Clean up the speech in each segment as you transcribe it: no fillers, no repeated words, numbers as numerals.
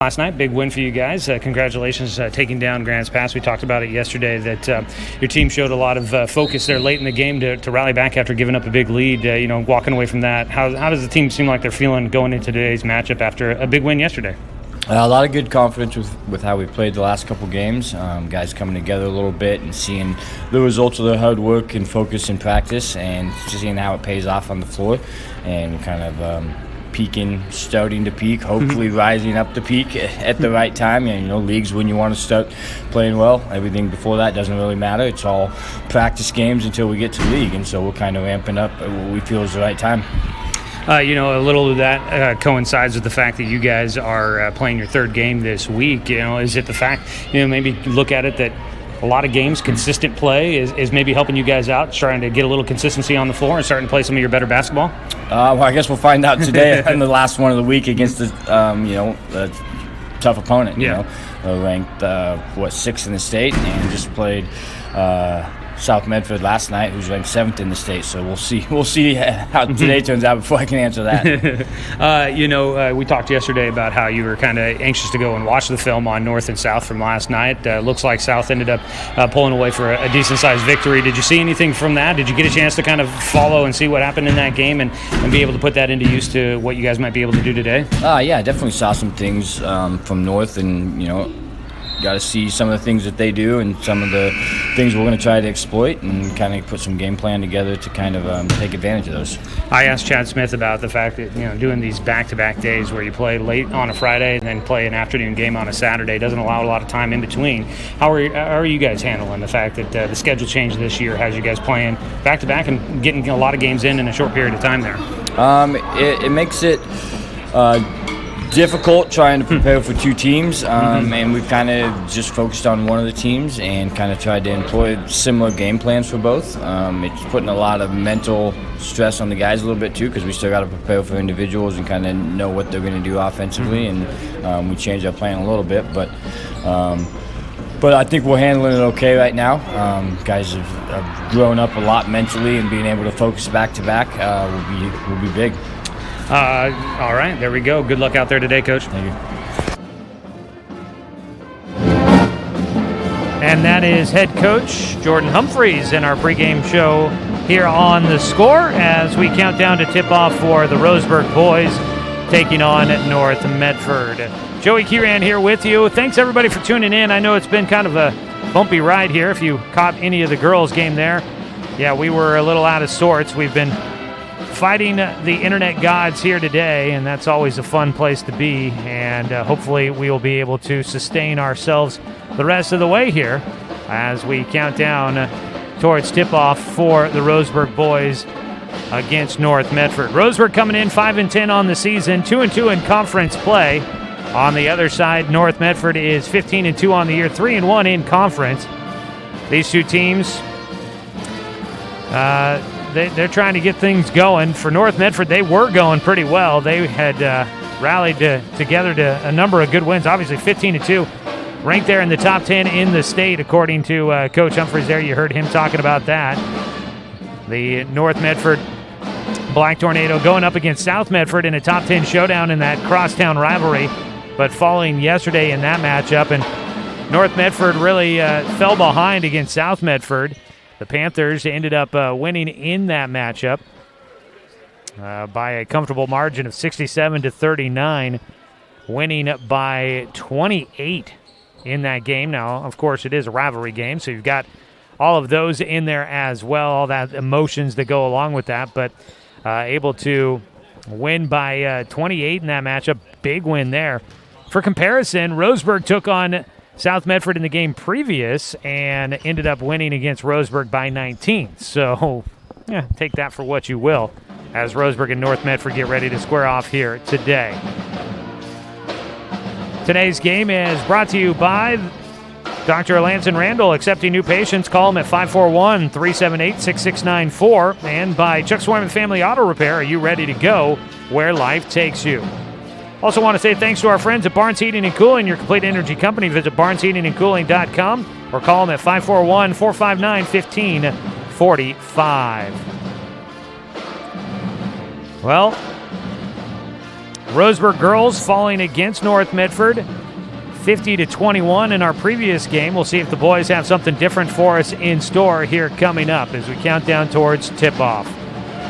Last night, big win for you guys. Congratulations taking down Grants Pass. We talked about it yesterday that your team showed a lot of focus there late in the game to rally back after giving up a big lead. Walking away from that, how does the team seem like they're feeling going into today's matchup after a big win yesterday? A lot of good confidence with how we played the last couple games. Guys coming together a little bit and seeing the results of their hard work and focus in practice and seeing how it pays off on the floor and kind of peaking, starting to peak, hopefully rising up to peak at the right time. Leagues when you want to start playing well. Everything before that doesn't really matter. It's all practice games until we get to league, and so we're kind of ramping up at what we feel is the right time. A little of that coincides with the fact that you guys are playing your third game this week. Is it the fact, maybe look at it that a lot of games, consistent play is maybe helping you guys out, trying to get a little consistency on the floor and starting to play some of your better basketball? Well, I guess we'll find out today in the last one of the week against a tough opponent. Ranked 6th in the state and just played South Medford last night, who's ranked 7th in the state. So we'll see how today turns out before I can answer that. We talked yesterday about how you were kind of anxious to go and watch the film on North and South from last night. Looks like South ended up pulling away for a decent-sized victory. Did you see anything from that? Did you get a chance to kind of follow and see what happened in that game and be able to put that into use to what you guys might be able to do today? Yeah, I definitely saw some things from North, and got to see some of the things that they do and some of the things we're going to try to exploit and kind of put some game plan together to kind of take advantage of those. I asked Chad Smith about the fact that doing these back-to-back days where you play late on a Friday and then play an afternoon game on a Saturday doesn't allow a lot of time in between. How are you guys handling the fact that the schedule change this year has you guys playing back-to-back and getting a lot of games in a short period of time there? It makes it difficult trying to prepare for two teams, and we've kind of just focused on one of the teams and kind of tried to employ similar game plans for both. It's putting a lot of mental stress on the guys a little bit too, because we still got to prepare for individuals and kind of know what they're going to do offensively, and we changed our plan a little bit, but I think we're handling it okay right now. Guys have grown up a lot mentally, and being able to focus back to back will be big. All right, there we go. Good luck out there today, Coach. Thank you. And that is head coach Jordan Humphreys in our pregame show here on The Score as we count down to tip-off for the Roseburg boys taking on North Medford. Joey Kieran here with you. Thanks, everybody, for tuning in. I know it's been kind of a bumpy ride here. If you caught any of the girls' game there, yeah, we were a little out of sorts. We've been fighting the internet gods here today, and that's always a fun place to be, and hopefully we will be able to sustain ourselves the rest of the way here as we count down towards tip-off for the Roseburg boys against North Medford. Roseburg coming in 5-10 on the season, 2-2 in conference play. On the other side, North Medford is 15-2 on the year, 3-1 in conference. These two teams they're trying to get things going. For North Medford, they were going pretty well. They had rallied together to a number of good wins. Obviously, 15-2, ranked there in the top 10 in the state, according to Coach Humphreys there. You heard him talking about that. The North Medford Black Tornado going up against South Medford in a top 10 showdown in that crosstown rivalry, but falling yesterday in that matchup. And North Medford really fell behind against South Medford. The Panthers ended up winning in that matchup by a comfortable margin of 67-39, winning by 28 in that game. Now, of course, it is a rivalry game, so you've got all of those in there as well, all that emotions that go along with that, but able to win by 28 in that matchup. Big win there. For comparison, Roseburg took on South Medford in the game previous and ended up winning against Roseburg by 19. So, yeah, take that for what you will as Roseburg and North Medford get ready to square off here today. Today's game is brought to you by Dr. Lanson Randall, accepting new patients. Call him at 541-378-6694. And by Chuck Swyman Family Auto Repair. Are you ready to go where life takes you? Also want to say thanks to our friends at Barnes Heating and Cooling, your complete energy company. Visit barnesheatingandcooling.com or call them at 541-459-1545. Well, Roseburg girls falling against North Medford 50-21 in our previous game. We'll see if the boys have something different for us in store here coming up as we count down towards tip-off.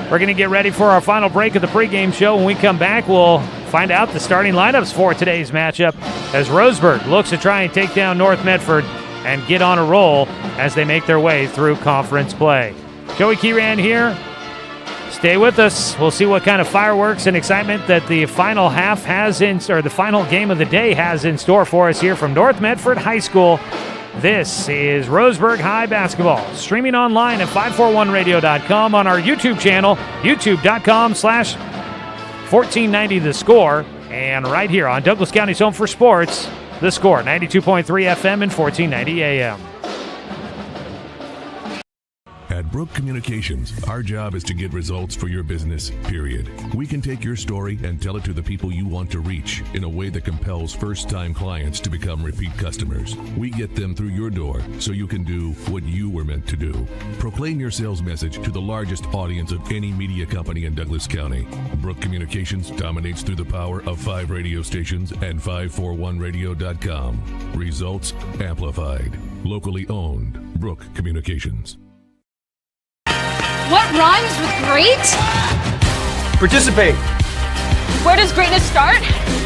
We're going to get ready for our final break of the pregame show. When we come back, we'll find out the starting lineups for today's matchup as Roseburg looks to try and take down North Medford and get on a roll as they make their way through conference play. Joey Keyran here. Stay with us. We'll see what kind of fireworks and excitement that the final half has the final game of the day has in store for us here from North Medford High School. This is Roseburg High Basketball, streaming online at 541radio.com, on our YouTube channel, youtube.com/1490 The Score, and right here on Douglas County's Home for Sports, The Score, 92.3 FM and 1490 AM. At Brook Communications, our job is to get results for your business, period. We can take your story and tell it to the people you want to reach in a way that compels first-time clients to become repeat customers. We get them through your door so you can do what you were meant to do. Proclaim your sales message to the largest audience of any media company in Douglas County. Brook Communications dominates through the power of 5 radio stations and 541radio.com. Results amplified. Locally owned. Brook Communications. What rhymes with great? Participate. Where does greatness start?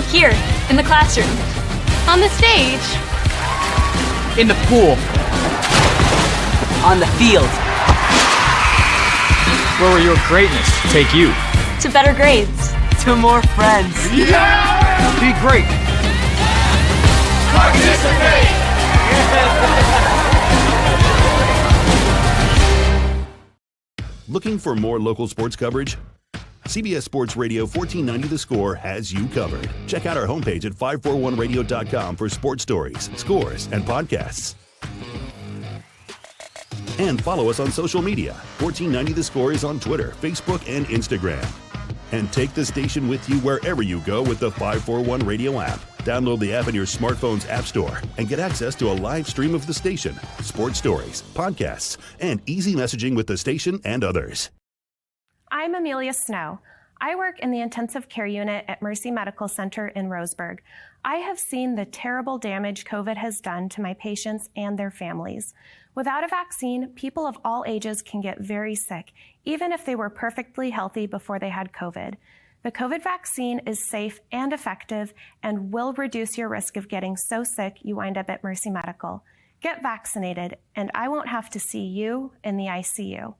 Here, in the classroom. On the stage. In the pool. On the field. Where will your greatness take you? To better grades. To more friends. Yeah! Be great. Participate! Looking for more local sports coverage? CBS Sports Radio 1490 The Score has you covered. Check out our homepage at 541radio.com for sports stories, scores, and podcasts. And follow us on social media. 1490 The Score is on Twitter, Facebook, and Instagram. And take the station with you wherever you go with the 541 Radio app. Download the app in your smartphone's app store and get access to a live stream of the station, sports stories, podcasts, and easy messaging with the station and others. I'm Amelia Snow. I work in the intensive care unit at Mercy Medical Center in Roseburg. I have seen the terrible damage COVID has done to my patients and their families. Without a vaccine, people of all ages can get very sick, even if they were perfectly healthy before they had COVID. The COVID vaccine is safe and effective and will reduce your risk of getting so sick you wind up at Mercy Medical. Get vaccinated, and I won't have to see you in the ICU.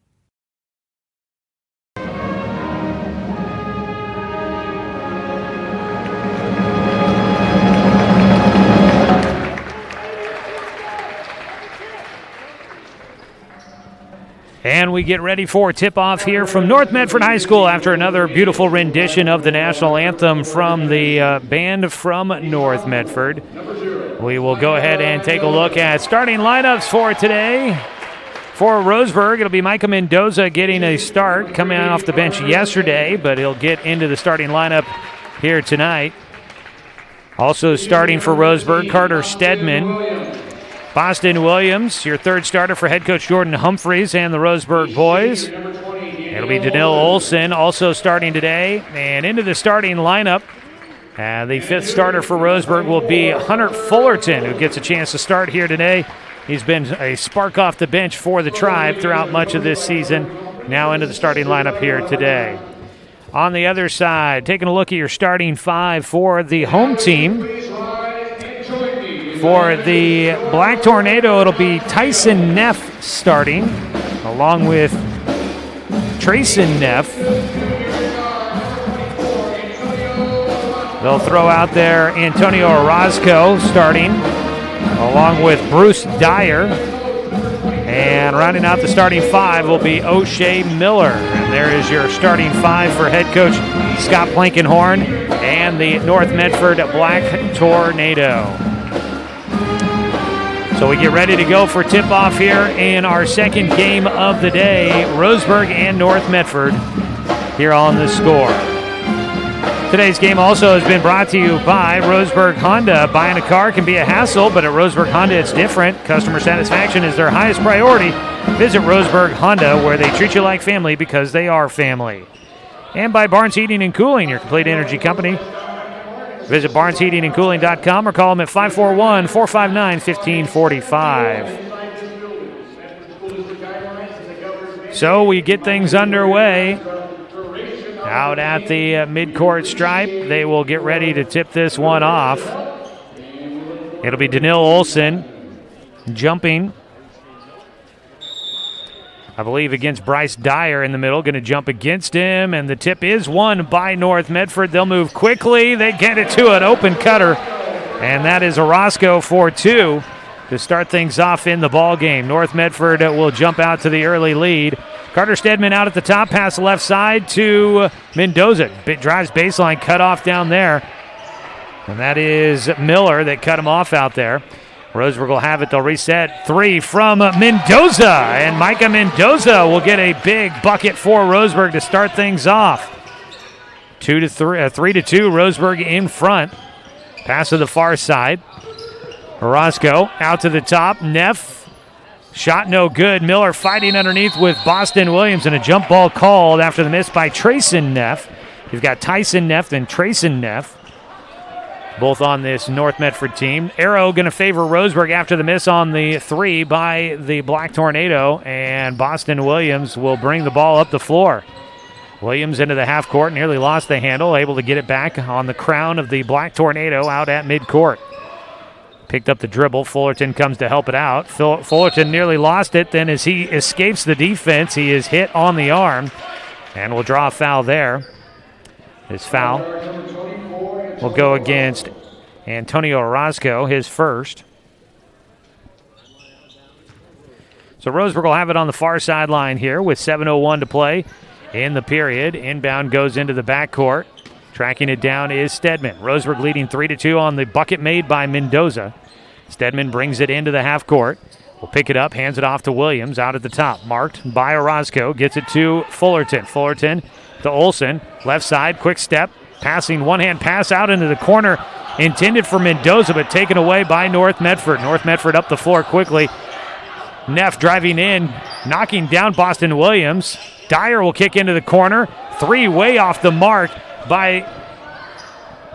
And we get ready for tip-off here from North Medford High School after another beautiful rendition of the national anthem from the band from North Medford. We will go ahead and take a look at starting lineups for today. For Roseburg, it'll be Micah Mendoza getting a start, coming off the bench yesterday, but he'll get into the starting lineup here tonight. Also starting for Roseburg, Carter Stedman. Boston Williams, your third starter for head coach Jordan Humphreys and the Roseburg boys. It'll be Danil Olson also starting today. And into the starting lineup, the fifth starter for Roseburg will be Hunter Fullerton, who gets a chance to start here today. He's been a spark off the bench for the Tribe throughout much of this season. Now into the starting lineup here today. On the other side, taking a look at your starting 5 for the home team. For the Black Tornado, it'll be Tyson Neff starting, along with Trayson Neff. They'll throw out there Antonio Orozco starting, along with Bruce Dyer. And rounding out the starting 5 will be O'Shea Miller. And there is your starting 5 for head coach Scott Blankenhorn and the North Medford Black Tornado. So we get ready to go for tip-off here in our second game of the day, Roseburg and North Medford here on The Score. Today's game also has been brought to you by Roseburg Honda. Buying a car can be a hassle, but at Roseburg Honda it's different. Customer satisfaction is their highest priority. Visit Roseburg Honda, where they treat you like family because they are family. And by Barnes Heating and Cooling, your complete energy company. Visit barnesheatingandcooling.com or call them at 541-459-1545. So we get things underway out at the midcourt stripe. They will get ready to tip this one off. It'll be Danil Olsen jumping, I believe, against Bryce Dyer in the middle. Going to jump against him, and the tip is won by North Medford. They'll move quickly. They get it to an open cutter, and that is Orozco for 2 to start things off in the ball game. North Medford will jump out to the early lead. Carter Stedman out at the top, pass left side to Mendoza. Drives baseline, cut off down there, and that is Miller that cut him off out there. Roseburg will have it. They'll reset. 3 from Mendoza, and Micah Mendoza will get a big bucket for Roseburg to start things off. 3-2, Roseburg in front. Pass to the far side. Orozco out to the top. Neff, shot no good. Miller fighting underneath with Boston Williams, and a jump ball called after the miss by Trayson Neff. You've got Tyson Neff and Trayson Neff, both on this North Medford team. Arrow going to favor Roseburg after the miss on the 3 by the Black Tornado, and Boston Williams will bring the ball up the floor. Williams into the half court, nearly lost the handle, able to get it back on the crown of the Black Tornado out at midcourt. Picked up the dribble. Fullerton comes to help it out. Fullerton nearly lost it. Then as he escapes the defense, he is hit on the arm and will draw a foul there. His foul will go against Antonio Orozco, his first. So Roseburg will have it on the far sideline here with 7:01 to play in the period. Inbound goes into the backcourt. Tracking it down is Stedman. Roseburg leading 3-2 on the bucket made by Mendoza. Stedman brings it into the half court. Will pick it up, hands it off to Williams out at the top. Marked by Orozco. Gets it to Fullerton. Fullerton to Olsen. Left side, quick step. Passing one-hand pass out into the corner. Intended for Mendoza, but taken away by North Medford. North Medford up the floor quickly. Neff driving in, knocking down Boston Williams. Dyer will kick into the corner. 3 way off the mark by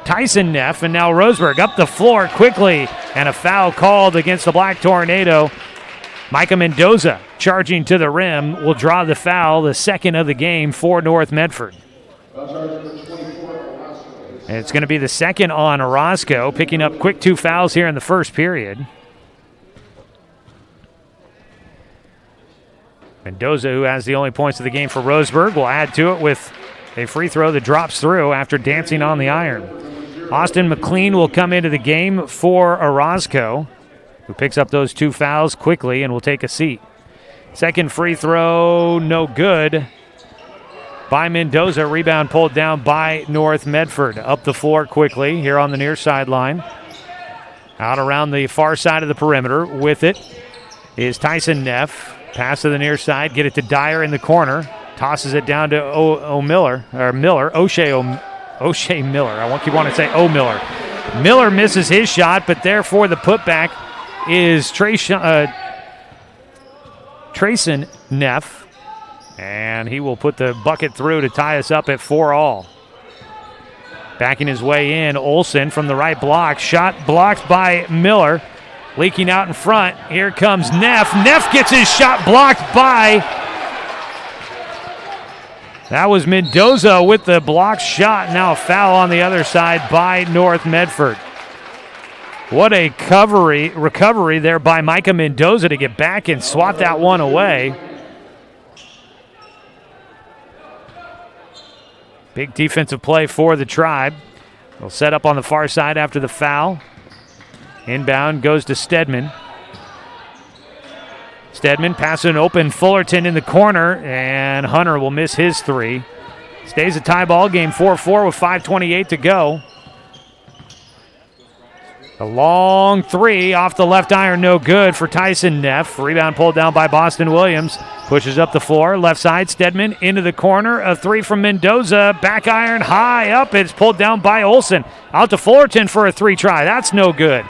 Tyson Neff, and now Roseburg up the floor quickly, and a foul called against the Black Tornado. Micah Mendoza charging to the rim will draw the foul, the second of the game for North Medford. And it's going to be the second on Orozco, picking up quick 2 fouls here in the first period. Mendoza, who has the only points of the game for Roseburg, will add to it with a free throw that drops through after dancing on the iron. Austin McLean will come into the game for Orozco, who picks up those 2 fouls quickly and will take a seat. Second free throw, no good by Mendoza. Rebound pulled down by North Medford. Up the floor quickly here on the near sideline. Out around the far side of the perimeter with it is Tyson Neff. Pass to the near side, get it to Dyer in the corner. Tosses it down to O'Shea Miller. I keep wanting to say O'Miller. Miller misses his shot, but therefore the putback is Trayson Neff, and he will put the bucket through to tie us up at 4-all. Backing his way in, Olsen from the right block. Shot blocked by Miller. Leaking out in front. Here comes Neff. Neff gets his shot blocked by... That was Mendoza with the blocked shot. Now a foul on the other side by North Medford. What a recovery there by Micah Mendoza to get back and swat that one away. Big defensive play for the Tribe. They'll set up on the far side after the foul. Inbound goes to Stedman. Stedman passing open. Fullerton in the corner, and Hunter will miss his 3. Stays a tie ball game, 4-4 with 5:28 to go. A long 3 off the left iron, no good for Tyson Neff. Rebound pulled down by Boston Williams. Pushes up the floor, left side, Stedman into the corner. A 3 from Mendoza, back iron high up. It's pulled down by Olsen. Out to Fullerton for a 3 try. That's no good.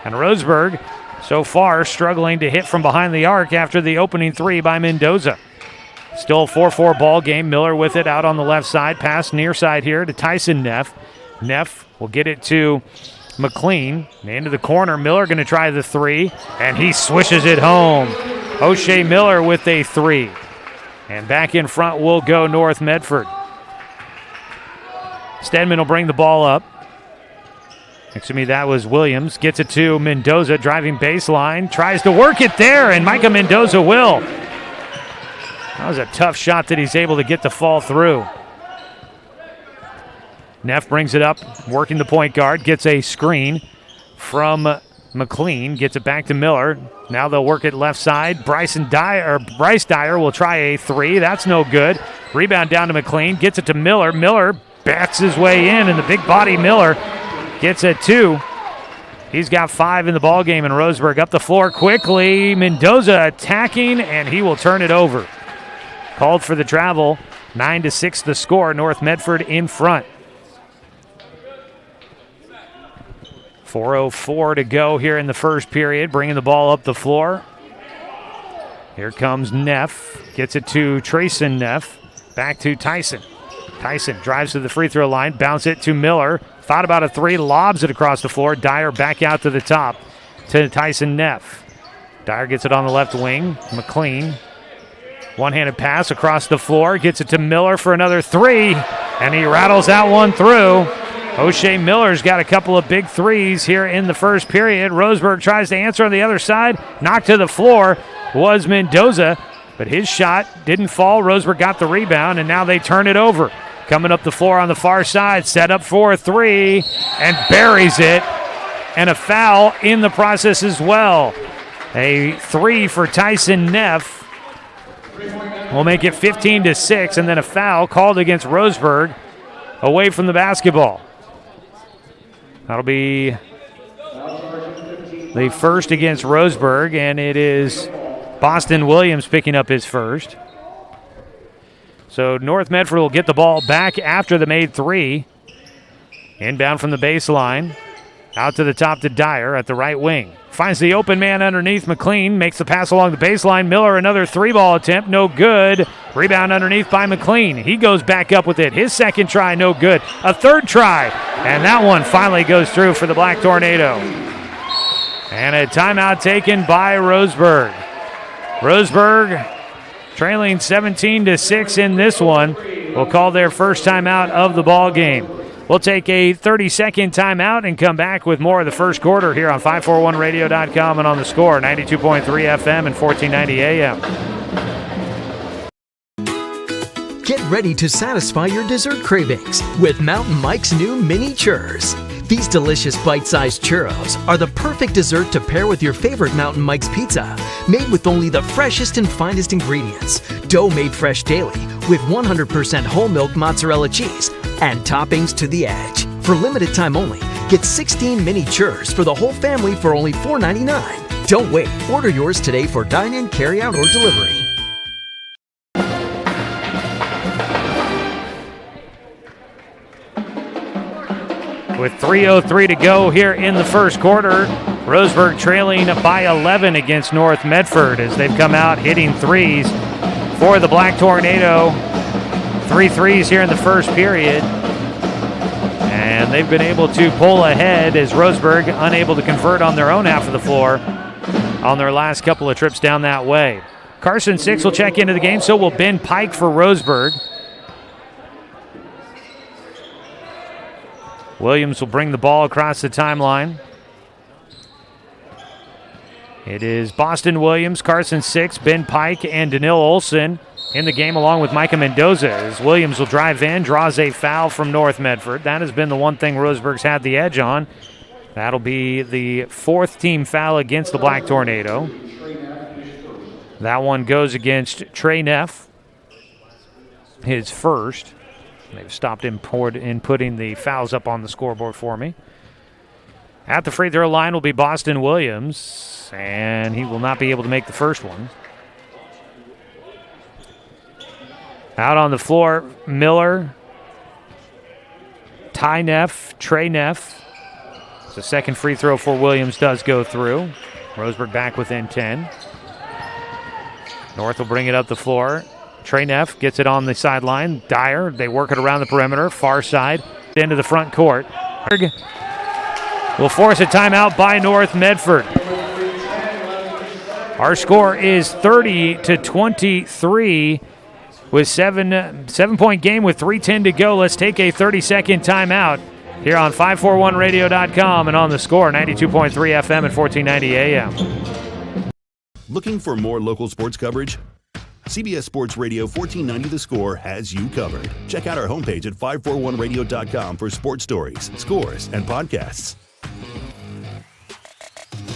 And Roseburg, so far, struggling to hit from behind the arc after the opening 3 by Mendoza. Still a 4-4 ball game. Miller with it out on the left side. Pass near side here to Tyson Neff. Neff will get it to McLean. Into the corner. Miller going to try the three, and he swishes it home. O'Shea Miller with a three. And back in front will go North Medford. Stedman will bring the ball up. Next to me, that was Williams. Gets it to Mendoza, driving baseline. Tries to work it there, and Micah Mendoza will. That was a tough shot that he's able to get to fall through. Neff brings it up, working the point guard. Gets a screen from McLean. Gets it back to Miller. Now they'll work it left side. Bryce Dyer will try a three. That's no good. Rebound down to McLean. Gets it to Miller. Miller backs his way in, and the big body Miller gets a two. He's got 5 in the ball game, and Roseburg up the floor quickly. Mendoza attacking, and he will turn it over. Called for the travel. 9-6 the score. North Medford in front. 4:04 to go here in the first period. Bringing the ball up the floor. Here comes Neff. Gets it to Trayson Neff. Back to Tyson. Tyson drives to the free throw line. Bounce it to Miller. Thought about a three. Lobs it across the floor. Dyer back out to the top to Tyson Neff. Dyer gets it on the left wing. McLean. One-handed pass across the floor. Gets it to Miller for another three. And he rattles that one through. O'Shea Miller's got a couple of big threes here in the first period. Roseburg tries to answer on the other side. Knocked to the floor was Mendoza, but his shot didn't fall. Roseburg got the rebound, and now they turn it over. Coming up the floor on the far side, set up for a three, and buries it. And a foul in the process as well. A three for Tyson Neff will make it 15-6, and then a foul called against Roseburg away from the basketball. That'll be the first against Roseburg, and it is Boston Williams picking up his first. So North Medford will get the ball back after the made three. Inbound from the baseline. Out to the top to Dyer at the right wing. Finds the open man underneath. McLean makes the pass along the baseline. Miller, another three-ball attempt. No good. Rebound underneath by McLean. He goes back up with it. His second try, no good. A third try. And that one finally goes through for the Black Tornado. And a timeout taken by Roseburg. Roseburg trailing 17-6 in this one. Will call their first timeout of the ball game. We'll take a 30-second timeout and come back with more of the first quarter here on 541radio.com and on the Score, 92.3 FM and 1490 AM. Get ready to satisfy your dessert cravings with Mountain Mike's new mini churros. These delicious bite-sized churros are the perfect dessert to pair with your favorite Mountain Mike's pizza, made with only the freshest and finest ingredients, dough made fresh daily with 100% whole milk mozzarella cheese, and toppings to the edge. For limited time only, get 16 mini churros for the whole family for only $4.99. Don't wait. Order yours today for dine-in, carry-out, or delivery. With 3:03 to go here in the first quarter, Roseburg trailing by 11 against North Medford as they've come out hitting threes for the Black Tornado. 3 threes here in the first period. And they've been able to pull ahead as Roseburg unable to convert on their own half of the floor on their last couple of trips down that way. Carson Six will check into the game, so will Ben Pike for Roseburg. Williams will bring the ball across the timeline. It is Boston Williams, Carson Six, Ben Pike, and Danil Olson in the game along with Micah Mendoza as Williams will drive in, draws a foul from North Medford. That has been the one thing Roseburg's had the edge on. That'll be the 4th team foul against the Black Tornado. That one goes against Trey Neff, his first. They've stopped him in putting the fouls up on the scoreboard for me. At the free throw line will be Boston Williams, and he will not be able to make the first one. Out on the floor, Miller, Ty Neff, Trey Neff. The second free throw for Williams does go through. Roseburg back within 10. North will bring it up the floor. Trey Neff gets it on the sideline. Dyer, they work it around the perimeter. Far side. kicked into the front court. Will force a timeout by North Medford. Our score is 30-23 with 7-point game with 3:10 to go. Let's take a 30-second timeout here on 541radio.com and on the score, 92.3 FM and 1490 AM. Looking for more local sports coverage? CBS Sports Radio 1490 The Score has you covered. Check out our homepage at 541radio.com for sports stories, scores, and podcasts.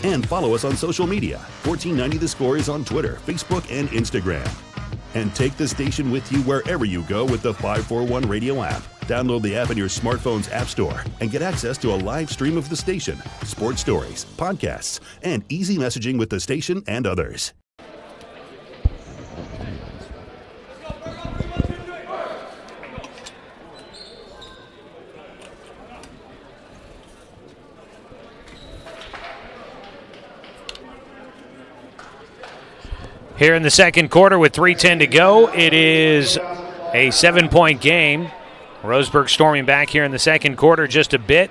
And follow us on social media. 1490 The Score is on Twitter, Facebook, and Instagram. And take the station with you wherever you go with the 541 Radio app. Download the app in your smartphone's app store and get access to a live stream of the station, sports stories, podcasts, and easy messaging with the station and others. Here in the second quarter with 3:10 to go, it is a 7-point game. Roseburg storming back here in the second quarter just a bit.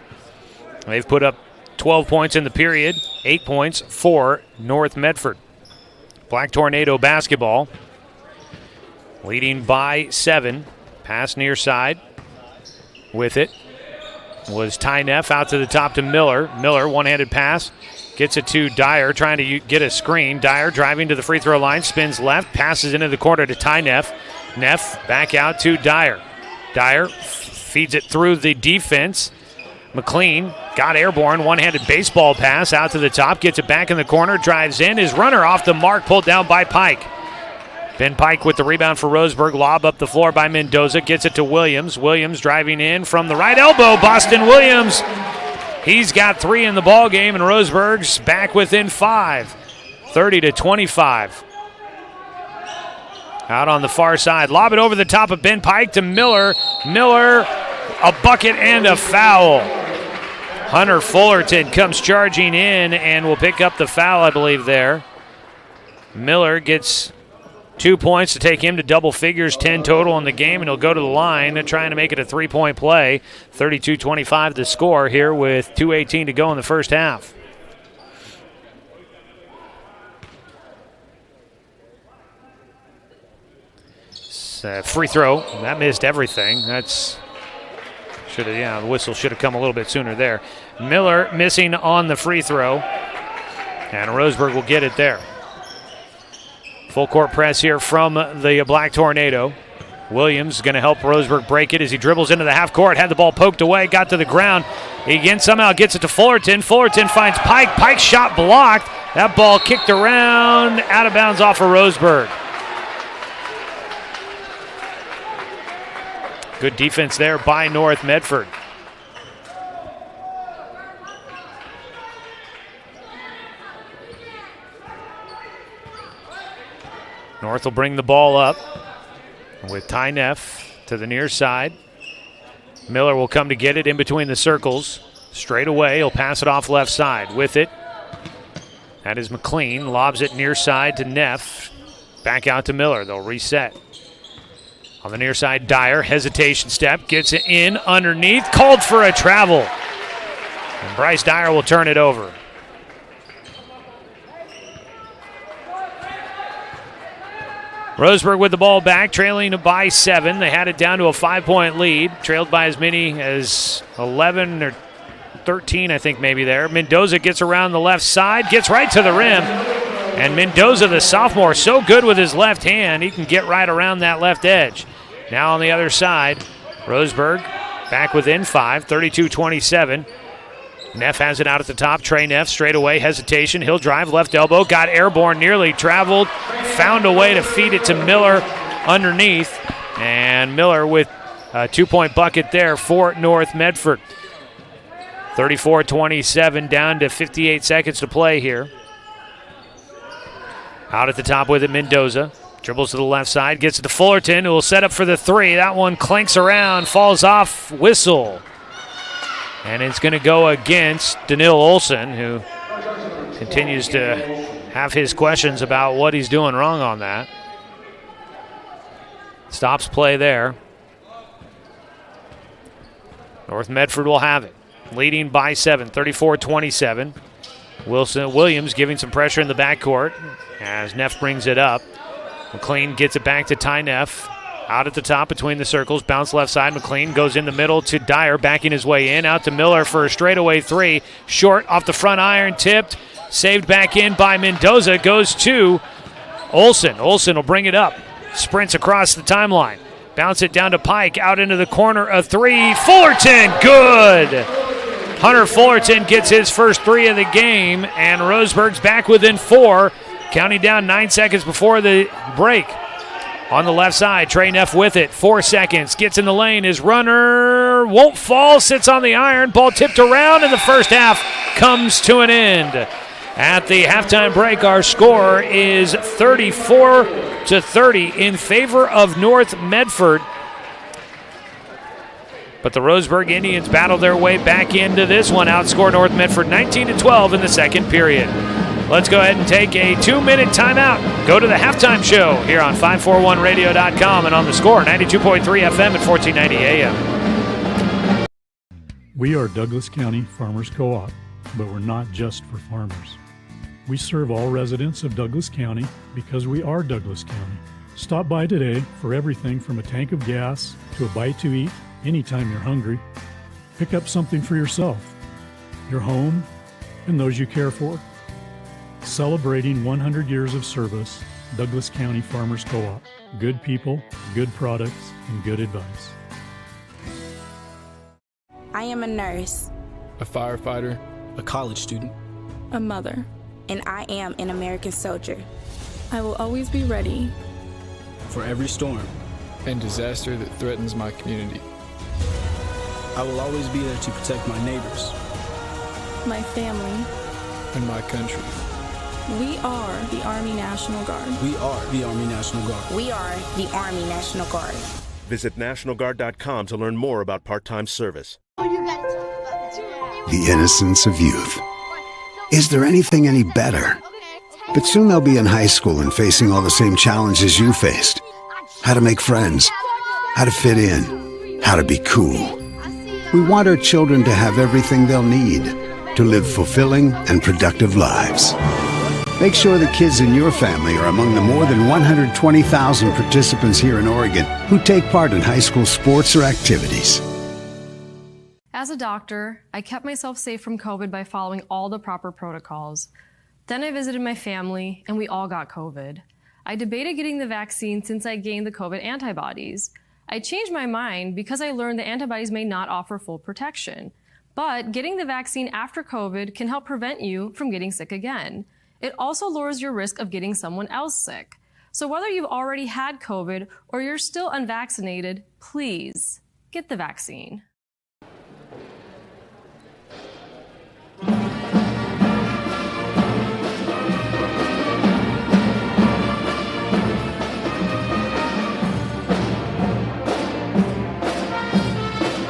They've put up 12 points in the period, 8 points for North Medford. Black Tornado basketball, leading by 7. Pass near side. With it was Ty Neff out to the top to Miller. Miller, one-handed pass. Gets it to Dyer, trying to get a screen. Dyer driving to the free throw line, spins left, passes into the corner to Ty Neff. Neff back out to Dyer. Dyer feeds it through the defense. McLean got airborne, one-handed baseball pass out to the top, gets it back in the corner, drives in. His runner off the mark, pulled down by Pike. Ben Pike with the rebound for Roseburg. Lob up the floor by Mendoza, gets it to Williams. Williams driving in from the right elbow. Boston Williams. He's got 3 in the ball game, and Roseburg's back within 5, 30-25. Out on the far side, lob it over the top of Ben Pike to Miller. Miller, a bucket and a foul. Hunter Fullerton comes charging in and will pick up the foul, I believe, there. Miller gets 2 points to take him to double figures, 10 total in the game, and he'll go to the line trying to make it a 3-point play. 32-25 the score here with 2:18 to go in the first half. Free throw, that missed everything. The whistle should have come a little bit sooner there. Miller missing on the free throw, and Roseburg will get it there. Full court press here from the Black Tornado. Williams going to help Roseburg break it as he dribbles into the half court. Had the ball poked away, got to the ground. He again somehow gets it to Fullerton. Fullerton finds Pike. Pike's shot blocked. That ball kicked around, out of bounds off of Roseburg. Good defense there by North Medford. North will bring the ball up with Ty Neff to the near side. Miller will come to get it in between the circles. Straight away, he'll pass it off left side. With it, that is McLean. Lobs it near side to Neff. Back out to Miller. They'll reset. On the near side, Dyer, hesitation step, gets it in underneath. Called for a travel. And Bryce Dyer will turn it over. Roseburg with the ball back, trailing by 7. They had it down to a 5-point lead, trailed by as many as 11 or 13, I think, maybe there. Mendoza gets around the left side, gets right to the rim. And Mendoza, the sophomore, so good with his left hand, he can get right around that left edge. Now on the other side, Roseburg back within 5, 32-27. Neff has it out at the top. Trey Neff straight away, hesitation. He'll drive left elbow, got airborne, nearly traveled, found a way to feed it to Miller underneath. And Miller with a 2-point bucket there for North Medford. 34-27, down to 58 seconds to play here. Out at the top with it, Mendoza. Dribbles to the left side, gets it to Fullerton, who will set up for the 3. That one clanks around, falls off, whistle. And it's going to go against Danil Olson, who continues to have his questions about what he's doing wrong on that. Stops play there. North Medford will have it, leading by 7, 34-27. Williams giving some pressure in the backcourt as Neff brings it up. McLean gets it back to Ty Neff. Out at the top between the circles, bounce left side. McLean goes in the middle to Dyer, backing his way in. Out to Miller for a straightaway three. Short off the front iron, tipped. Saved back in by Mendoza. Goes to Olsen. Olsen will bring it up. Sprints across the timeline. Bounce it down to Pike. Out into the corner, a three. Fullerton, good! Hunter Fullerton gets his first three of the game, and Roseburg's back within 4, counting down 9 seconds before the break. On the left side, Trey Neff with it. 4 seconds. Gets in the lane. His runner won't fall. Sits on the iron. Ball tipped around, and the first half comes to an end. At the halftime break, our score is 34-30 in favor of North Medford. But the Roseburg Indians battle their way back into this one. Outscore North Medford 19-12 in the second period. Let's go ahead and take a 2-minute timeout. Go to the halftime show here on 541radio.com and on the score, 92.3 FM and 1490 AM. We are Douglas County Farmers Co-op, but we're not just for farmers. We serve all residents of Douglas County because we are Douglas County. Stop by today for everything from a tank of gas to a bite to eat anytime you're hungry. Pick up something for yourself, your home, and those you care for. Celebrating 100 years of service, Douglas County Farmers Co-op. Good people, good products, and good advice. I am a nurse, a firefighter, a college student, a mother, and I am an American soldier. I will always be ready for every storm and disaster that threatens my community. I will always be there to protect my neighbors, my family, and my country. We are the Army National Guard. We are the Army National Guard. We are the Army National Guard. Visit nationalguard.com to learn more about part-time service. The innocence of youth. Is there anything any better? But soon they'll be in high school and facing all the same challenges you faced. How to make friends, how to fit in, how to be cool. We want our children to have everything they'll need to live fulfilling and productive lives. Make sure the kids in your family are among the more than 120,000 participants here in Oregon who take part in high school sports or activities. As a doctor, I kept myself safe from COVID by following all the proper protocols. Then I visited my family, and we all got COVID. I debated getting the vaccine since I gained the COVID antibodies. I changed my mind because I learned the antibodies may not offer full protection. But getting the vaccine after COVID can help prevent you from getting sick again. It also lowers your risk of getting someone else sick. So whether you've already had COVID or you're still unvaccinated, please get the vaccine.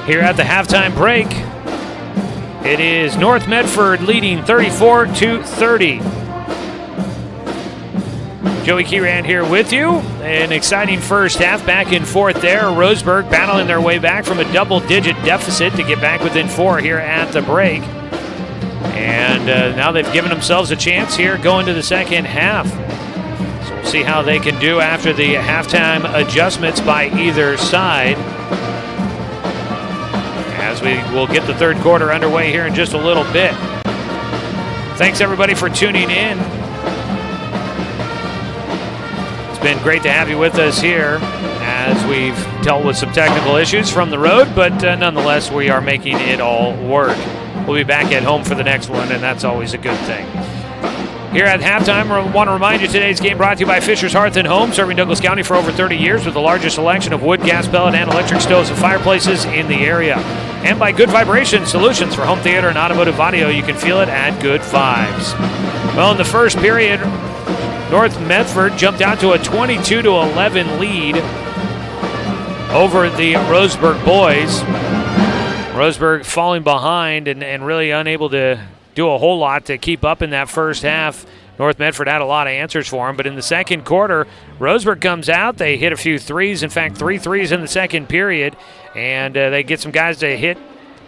Here at the halftime break, it is North Medford leading 34-30. Joey Kieran here with you. An exciting first half, back and forth there. Roseburg battling their way back from a double-digit deficit to get back within 4 here at the break. And now they've given themselves a chance here going to the second half. So we'll see how they can do after the halftime adjustments by either side, as we will get the third quarter underway here in just a little bit. Thanks everybody for tuning in. It's been great to have you with us here as we've dealt with some technical issues from the road, but nonetheless we are making it all work. We'll be back at home for the next one, and that's always a good thing. Here at halftime, I want to remind you today's game brought to you by Fisher's Hearth & Home, serving Douglas County for over 30 years with the largest selection of wood, gas, pellet, and electric stoves and fireplaces in the area. And by Good Vibration Solutions for home theater and automotive audio. You can feel it at Good Vibes. Well, in the first period, North Medford jumped out to a 22-11 lead over the Roseburg boys. Roseburg falling behind and really unable to do a whole lot to keep up in that first half. North Medford had a lot of answers for them, but in the second quarter, Roseburg comes out. They hit a few threes, in fact, 3 threes in the second period, and they get some guys to hit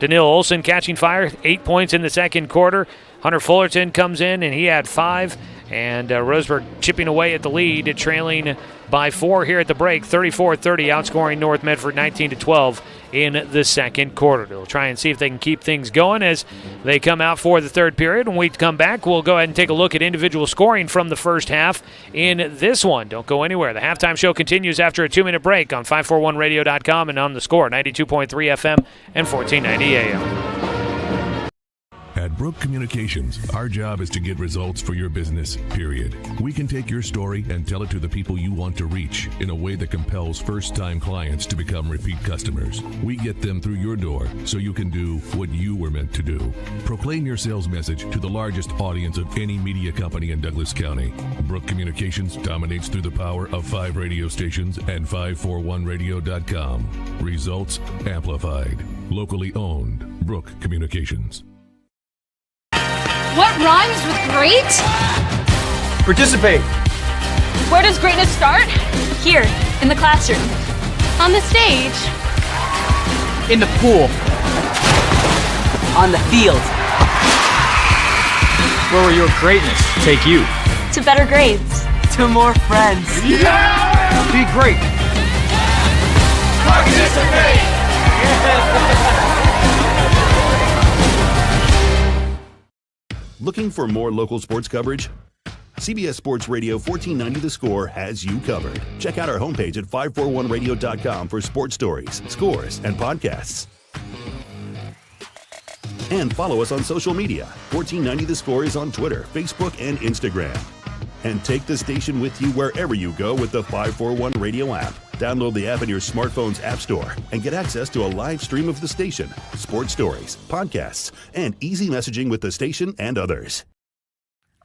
Daniil Olson catching fire, 8 points in the second quarter. Hunter Fullerton comes in, and he had 5. And Roseburg chipping away at the lead, trailing by 4 here at the break, 34-30, outscoring North Medford 19-12 in the second quarter. They'll try and see if they can keep things going as they come out for the third period. When we come back, we'll go ahead and take a look at individual scoring from the first half in this one. Don't go anywhere. The halftime show continues after a 2-minute break on 541radio.com and on the Score, 92.3 FM and 1490 AM. At Brook Communications, our job is to get results for your business, period. We can take your story and tell it to the people you want to reach in a way that compels first-time clients to become repeat customers. We get them through your door so you can do what you were meant to do. Proclaim your sales message to the largest audience of any media company in Douglas County. Brook Communications dominates through the power of 5 radio stations and 541radio.com. Results amplified. Locally owned. Brook Communications. What rhymes with great? Participate. Where does greatness start? Here, in the classroom. On the stage. In the pool. On the field. Where will your greatness take you? To better grades. To more friends. Yeah! Be great. Participate! Looking for more local sports coverage? CBS Sports Radio 1490 The Score has you covered. Check out our homepage at 541radio.com for sports stories, scores, and podcasts. And follow us on social media. 1490 The Score is on Twitter, Facebook, and Instagram. And take the station with you wherever you go with the 541 Radio app. Download the app in your smartphone's app store and get access to a live stream of the station, sports stories, podcasts, and easy messaging with the station and others.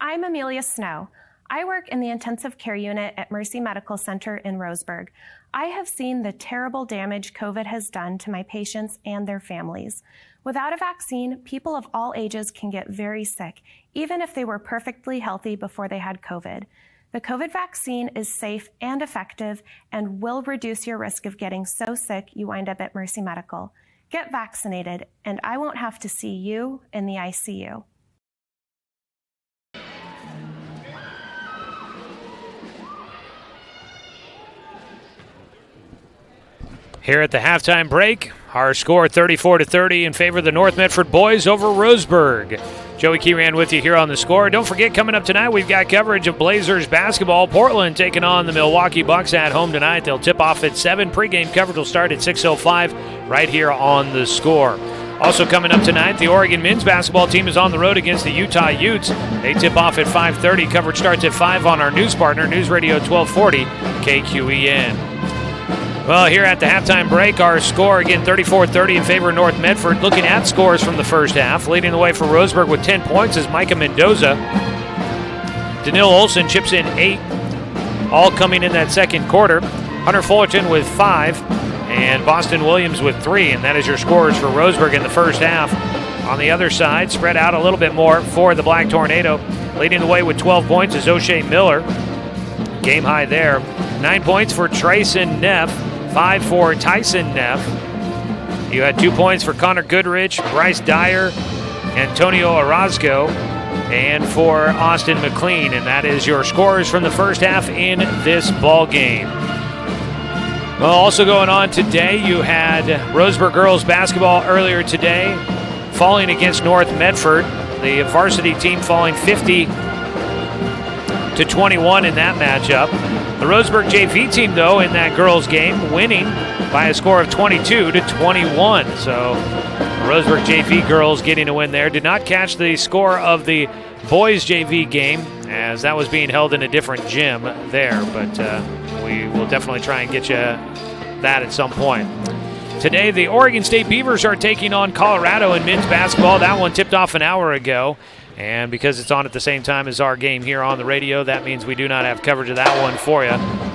I'm Amelia Snow. I work in the intensive care unit at Mercy Medical Center in Roseburg. I have seen the terrible damage COVID has done to my patients and their families. Without a vaccine, people of all ages can get very sick, even if they were perfectly healthy before they had COVID. The COVID vaccine is safe and effective and will reduce your risk of getting so sick you wind up at Mercy Medical. Get vaccinated, and I won't have to see you in the ICU. Here at the halftime break, our score 34-30 in favor of the North Medford boys over Roseburg. Joey Keyran with you here on the Score. Don't forget, coming up tonight, we've got coverage of Blazers basketball. Portland taking on the Milwaukee Bucks at home tonight. They'll tip off at 7. Pregame coverage will start at 6:05 right here on the Score. Also coming up tonight, the Oregon men's basketball team is on the road against the Utah Utes. They tip off at 5:30. Coverage starts at 5 on our news partner, News Radio 1240 KQEN. Well, here at the halftime break, our score, again, 34-30 in favor of North Medford. Looking at scores from the first half, leading the way for Roseburg with 10 points is Micah Mendoza. Daniil Olson chips in 8, all coming in that second quarter. Hunter Fullerton with 5, and Boston Williams with 3, and that is your scores for Roseburg in the first half. On the other side, spread out a little bit more for the Black Tornado. Leading the way with 12 points is O'Shea Miller. Game high there. 9 points for Trayson Neff. 5 for Tyson Neff. You had 2 points for Connor Goodrich, Bryce Dyer, Antonio Orozco, and for Austin McLean. And that is your scores from the first half in this ball game. Well, also going on today, you had Roseburg girls basketball earlier today, falling against North Medford. The varsity team falling 50-21 in that matchup. The Roseburg JV team, though, in that girls' game, winning by a score of 22-21. So the Roseburg JV girls getting a win there. Did not catch the score of the boys' JV game, as that was being held in a different gym there. But we will definitely try and get you that at some point. Today, the Oregon State Beavers are taking on Colorado in men's basketball. That one tipped off an hour ago. And because it's on at the same time as our game here on the radio, that means we do not have coverage of that one for you.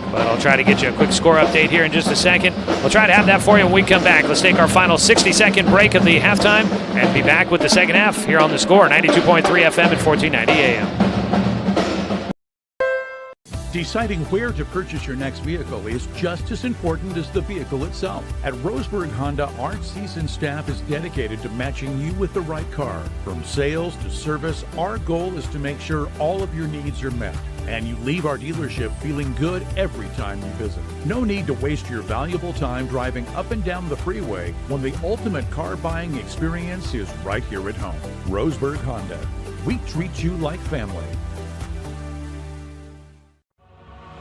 But I'll try to get you a quick score update here in just a second. We'll try to have that for you when we come back. Let's take our final 60-second break of the halftime and be back with the second half here on the Score, 92.3 FM and 1490 AM. Deciding where to purchase your next vehicle is just as important as the vehicle itself. At Roseburg Honda, our seasoned staff is dedicated to matching you with the right car. From sales to service, our goal is to make sure all of your needs are met, and you leave our dealership feeling good every time you visit. No need to waste your valuable time driving up and down the freeway when the ultimate car buying experience is right here at home. Roseburg Honda. We treat you like family.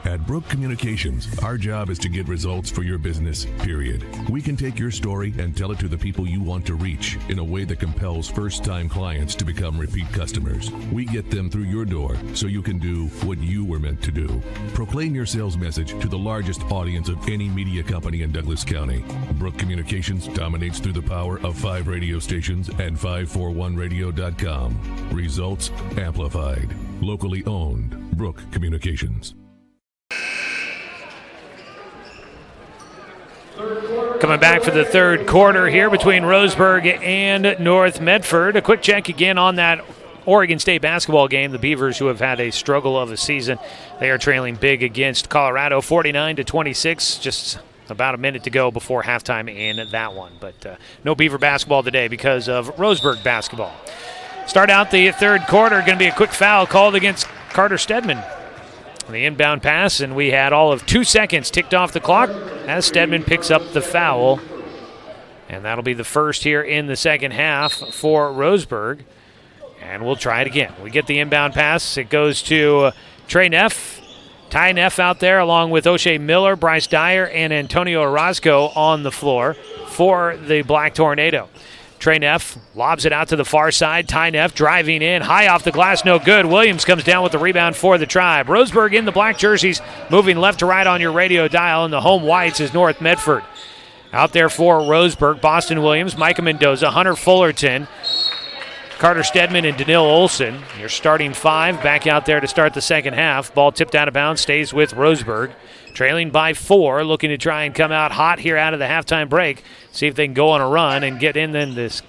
At Brook Communications, our job is to get results for your business, period. We can take your story and tell it to the people you want to reach in a way that compels first-time clients to become repeat customers. We get them through your door so you can do what you were meant to do. Proclaim your sales message to the largest audience of any media company in Douglas County. Brook Communications dominates through the power of 5 radio stations and 541radio.com. Results amplified. Locally owned. Brook Communications. Coming back for the third quarter here between Roseburg and North Medford. A quick check again on that Oregon State basketball game. The Beavers, who have had a struggle of a season, they are trailing big against Colorado, 49-26. Just about a minute to go before halftime in that one. But no Beaver basketball today because of Roseburg basketball. Start out the third quarter. Going to be a quick foul called against Carter Stedman. The inbound pass, and we had all of 2 seconds ticked off the clock as Stedman picks up the foul. And that'll be the first here in the second half for Roseburg. And we'll try it again. We get the inbound pass. It goes to Trey Neff. Ty Neff out there along with O'Shea Miller, Bryce Dyer, and Antonio Orozco on the floor for the Black Tornado. Trey Neff lobs it out to the far side. Ty Neff driving in, high off the glass, no good. Williams comes down with the rebound for the Tribe. Roseburg in the black jerseys, moving left to right on your radio dial, and the home whites is North Medford. Out there for Roseburg, Boston Williams, Micah Mendoza, Hunter Fullerton, Carter Stedman, and Danil Olson. Your starting 5 back out there to start the second half. Ball tipped out of bounds, stays with Roseburg. Trailing by 4, looking to try and come out hot here out of the halftime break. See if they can go on a run and get into this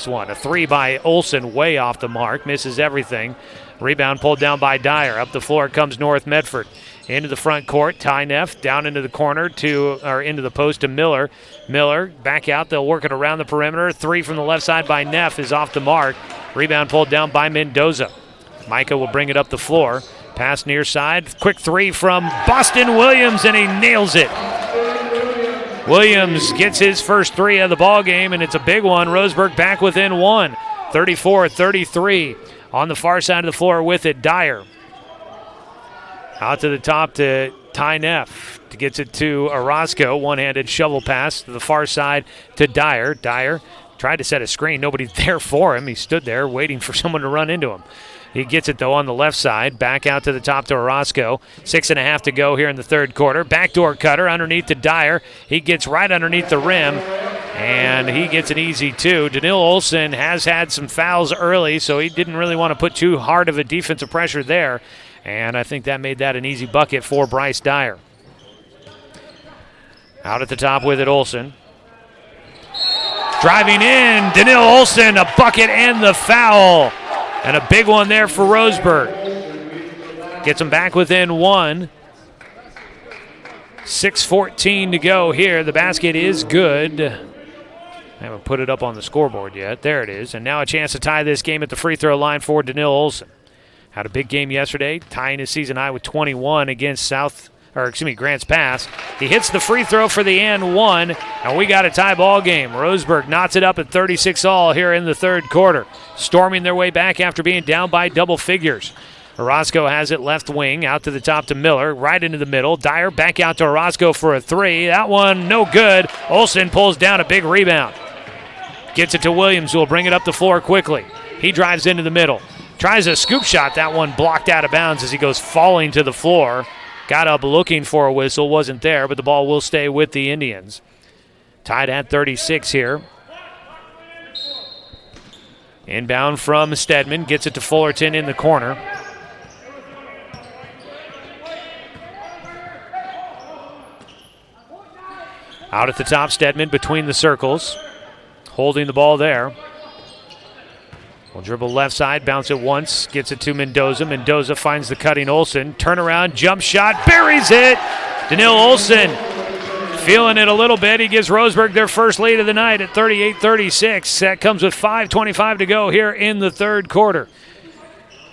one. A 3 by Olson, way off the mark, misses everything. Rebound pulled down by Dyer. Up the floor comes North Medford. Into the front court, Ty Neff down into the corner into the post to Miller. Miller back out. They'll work it around the perimeter. 3 from the left side by Neff is off the mark. Rebound pulled down by Mendoza. Micah will bring it up the floor. Pass near side. Quick 3 from Boston Williams, and he nails it. Williams gets his first 3 of the ball game, and it's a big one. Roseburg back within 1. 34-33. On the far side of the floor with it, Dyer. Out to the top to Ty Neff. Gets it to Orozco. One-handed shovel pass to the far side to Dyer. Dyer tried to set a screen. Nobody's there for him. He stood there waiting for someone to run into him. He gets it, though, on the left side. Back out to the top to Orozco. 6.5 to go here in the third quarter. Backdoor cutter underneath to Dyer. He gets right underneath the rim, and he gets an easy 2. Danil Olson has had some fouls early, so he didn't really want to put too hard of a defensive pressure there, and I think that made that an easy bucket for Bryce Dyer. Out at the top with it, Olson. Driving in, Danil Olson, a bucket and the foul. And a big one there for Roseburg. Gets them back within 1. 6:14 to go here. The basket is good. I haven't put it up on the scoreboard yet. There it is. And now a chance to tie this game at the free throw line for Danil Olson. Had a big game yesterday, tying his season high with 21 against Grants Pass. He hits the free throw for the and 1, and we got a tie ball game. Roseburg knots it up at 36-all here in the third quarter, storming their way back after being down by double figures. Orozco has it left wing, out to the top to Miller, right into the middle. Dyer back out to Orozco for a 3. That one no good. Olson pulls down a big rebound. Gets it to Williams, who will bring it up the floor quickly. He drives into the middle. Tries a scoop shot. That one blocked out of bounds as he goes falling to the floor. Got up looking for a whistle, wasn't there, but the ball will stay with the Indians. Tied at 36 here. Inbound from Stedman, gets it to Fullerton in the corner. Out at the top, Stedman between the circles, holding the ball there. Will dribble left side, bounce it once, gets it to Mendoza. Mendoza finds the cutting Olsen. Turnaround, jump shot, buries it. Danil Olsen feeling it a little bit. He gives Roseburg their first lead of the night at 38-36. That comes with 5:25 to go here in the third quarter.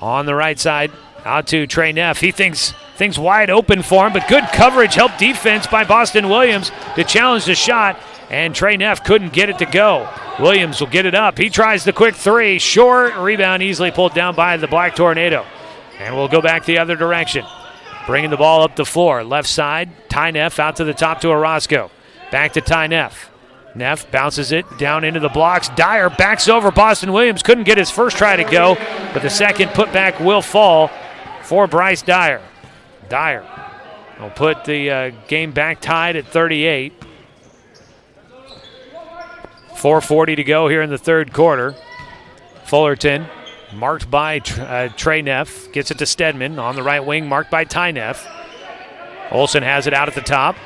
On the right side, out to Trey Neff. He thinks things wide open for him, but good coverage, helped defense by Boston Williams to challenge the shot, and Trey Neff couldn't get it to go. Williams will get it up. He tries the quick three. Short rebound, easily pulled down by the Black Tornado. And we'll go back the other direction. Bringing the ball up the floor. Left side, Ty Neff out to the top to Orozco. Back to Ty Neff. Neff bounces it down into the blocks. Dyer backs over Boston Williams. Couldn't get his first try to go, but the second putback will fall for Bryce Dyer. Dyer will put the game back tied at 38. 4:40 to go here in the third quarter. Fullerton, marked by Trey Neff, gets it to Stedman on the right wing, marked by Ty Neff. Olsen has it out at the top.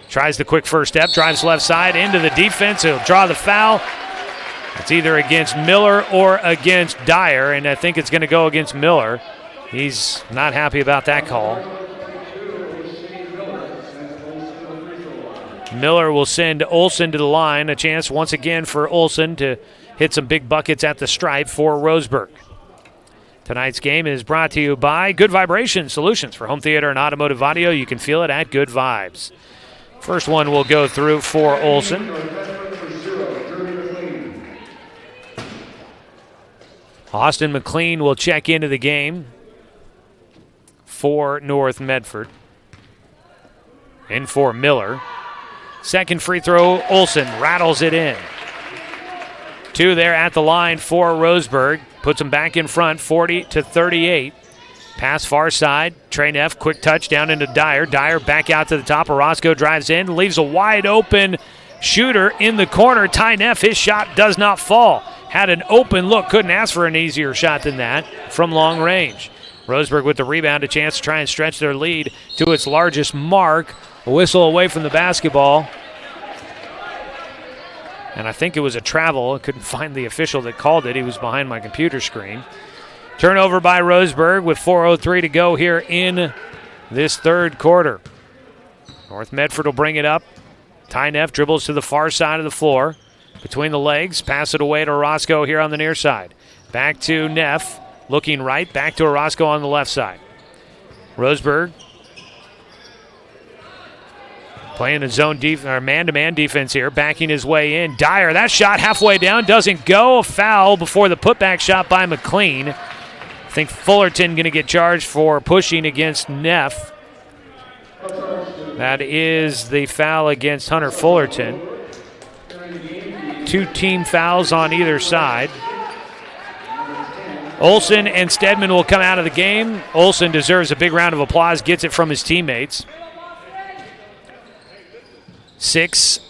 Tries the quick first step, drives left side into the defense. He'll draw the foul. It's either against Miller or against Dyer, and I think it's going to go against Miller. He's not happy about that call. Miller will send Olsen to the line. A chance once again for Olsen to hit some big buckets at the stripe for Roseburg. Tonight's game is brought to you by Good Vibration Solutions for home theater and automotive audio. You can feel it at Good Vibes. First one will go through for Olsen. Austin McLean will check into the game for North Medford. In for Miller. Second free throw, Olsen rattles it in. Two there at the line for Roseburg. Puts them back in front, 40-38. Pass far side. Trey Neff, quick touch down into Dyer. Dyer back out to the top. Orozco drives in, leaves a wide open shooter in the corner. Ty Neff, his shot does not fall. Had an open look, couldn't ask for an easier shot than that from long range. Roseburg with the rebound, a chance to try and stretch their lead to its largest mark. A whistle away from the basketball. And I think it was a travel. I couldn't find the official that called it. He was behind my computer screen. Turnover by Roseburg with 4:03 to go here in this third quarter. North Medford will bring it up. Ty Neff dribbles to the far side of the floor. Between the legs, pass it away to Orozco here on the near side. Back to Neff, looking right. Back to Orozco on the left side. Roseburg playing a zone or man-to-man defense here, backing his way in. Dyer, that shot halfway down, doesn't go. A foul before the putback shot by McLean. I think Fullerton going to get charged for pushing against Neff. That is the foul against Hunter Fullerton. Two team fouls on either side. Olsen and Stedman will come out of the game. Olsen deserves a big round of applause, gets it from his teammates. Six